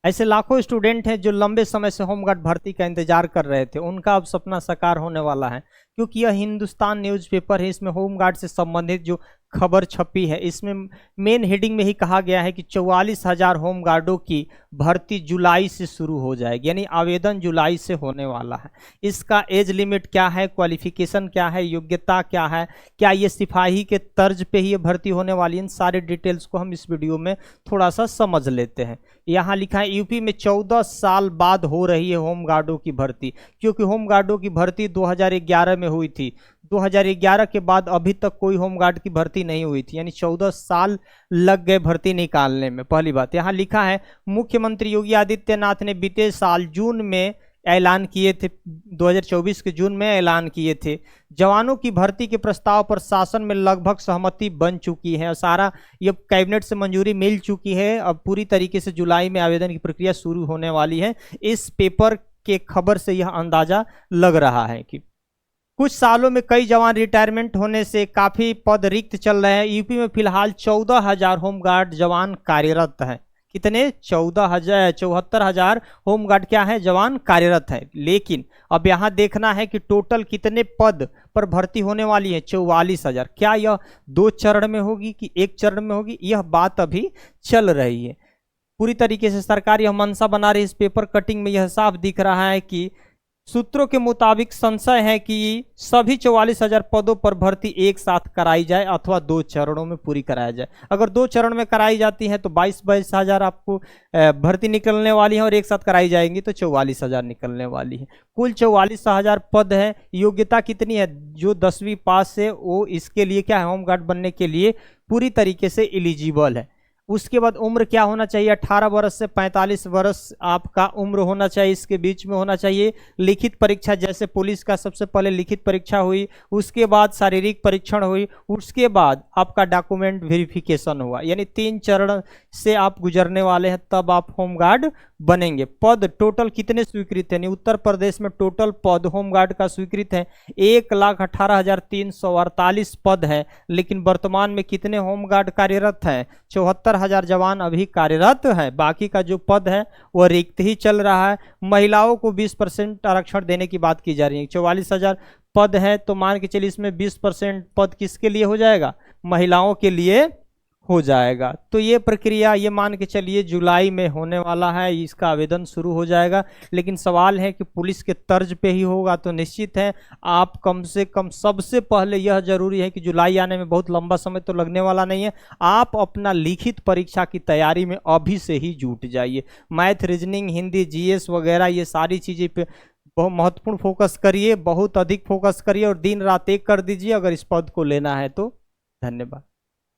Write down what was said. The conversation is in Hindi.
ऐसे लाखों स्टूडेंट हैं जो लंबे समय से होमगार्ड भर्ती का इंतजार कर रहे थे, उनका अब सपना साकार होने वाला है। क्योंकि यह हिंदुस्तान न्यूज़पेपर है, इसमें होमगार्ड से संबंधित जो खबर छपी है, इसमें मेन हेडिंग में ही कहा गया है कि 44,000 होमगार्डों की भर्ती जुलाई से शुरू हो जाएगी, यानी आवेदन जुलाई से होने वाला है। इसका एज लिमिट क्या है, क्वालिफिकेशन क्या है, योग्यता क्या है, क्या ये सिपाही के तर्ज पे ही ये भर्ती होने वाली है, इन सारे डिटेल्स को हम इस वीडियो में थोड़ा सा समझ लेते हैं। यहाँ लिखा है यूपी में 14 साल बाद हो रही है होमगार्डों की भर्ती, क्योंकि होमगार्डों की भर्ती 2011 में हुई थी। 2011 के बाद अभी तक कोई होमगार्ड की भर्ती नहीं हुई थी, यानी 14 साल लग गए भर्ती निकालने में। पहली बात यहाँ लिखा है, मुख्यमंत्री योगी आदित्यनाथ ने बीते साल जून में ऐलान किए थे, 2024 के जून में ऐलान किए थे। जवानों की भर्ती के प्रस्ताव पर शासन में लगभग सहमति बन चुकी है और सारा ये कैबिनेट से मंजूरी मिल चुकी है। अब पूरी तरीके से जुलाई में आवेदन की प्रक्रिया शुरू होने वाली है। इस पेपर के खबर से यह अंदाजा लग रहा है कि कुछ सालों में कई जवान रिटायरमेंट होने से काफी पद रिक्त चल रहे हैं। यूपी में फिलहाल 14,000 होमगार्ड जवान कार्यरत हैं। कितने? 74,000 होमगार्ड क्या है, जवान कार्यरत है। लेकिन अब यहाँ देखना है कि टोटल कितने पद पर भर्ती होने वाली है, 44,000। क्या यह 2 चरण में होगी कि 1 चरण में होगी, यह बात अभी चल रही है। पूरी तरीके से सरकार यह मंशा बना रही है। इस पेपर कटिंग में यह साफ दिख रहा है कि सूत्रों के मुताबिक संशय है कि सभी 44,000 पदों पर भर्ती एक साथ कराई जाए अथवा 2 चरणों में पूरी कराया जाए। अगर 2 चरण में कराई जाती है तो 22,000 आपको भर्ती निकलने वाली है और एक साथ कराई जाएंगी तो 44,000 निकलने वाली है। कुल 44,000 पद है। योग्यता कितनी है? जो 10वीं पास है वो इसके लिए क्या है, होमगार्ड बनने के लिए पूरी तरीके से एलिजिबल है। उसके बाद उम्र क्या होना चाहिए? 18 वर्ष से 45 वर्ष आपका उम्र होना चाहिए, इसके बीच में होना चाहिए। लिखित परीक्षा, जैसे पुलिस का सबसे पहले लिखित परीक्षा हुई, उसके बाद शारीरिक परीक्षण हुई, उसके बाद आपका डॉक्यूमेंट वेरिफिकेशन हुआ, यानी 3 चरण से आप गुजरने वाले हैं, तब आप होमगार्ड बनेंगे। पद टोटल कितने स्वीकृत है? उत्तर प्रदेश में टोटल पद होमगार्ड का स्वीकृत है 1,18,348 पद है। लेकिन वर्तमान में कितने होमगार्ड कार्यरत हैं? 74,000 जवान अभी कार्यरत है। बाकी का जो पद है वह रिक्त ही चल रहा है। महिलाओं को 20% आरक्षण देने की बात की जा रही है। 44,000 पद है तो मान के चलिए इसमें 20% पद किसके लिए हो जाएगा? महिलाओं के लिए हो जाएगा। तो ये प्रक्रिया ये मान के चलिए जुलाई में होने वाला है, इसका आवेदन शुरू हो जाएगा। लेकिन सवाल है कि पुलिस के तर्ज पे ही होगा तो निश्चित है आप कम से कम, सबसे पहले यह जरूरी है कि जुलाई आने में बहुत लंबा समय तो लगने वाला नहीं है। आप अपना लिखित परीक्षा की तैयारी में अभी से ही जुट जाइए। मैथ, रीजनिंग, हिंदी, जीएस वगैरह ये सारी चीज़ें पे बहुत महत्वपूर्ण फोकस करिए, बहुत अधिक फोकस करिए और दिन रात एक कर दीजिए अगर इस पद को लेना है तो। धन्यवाद।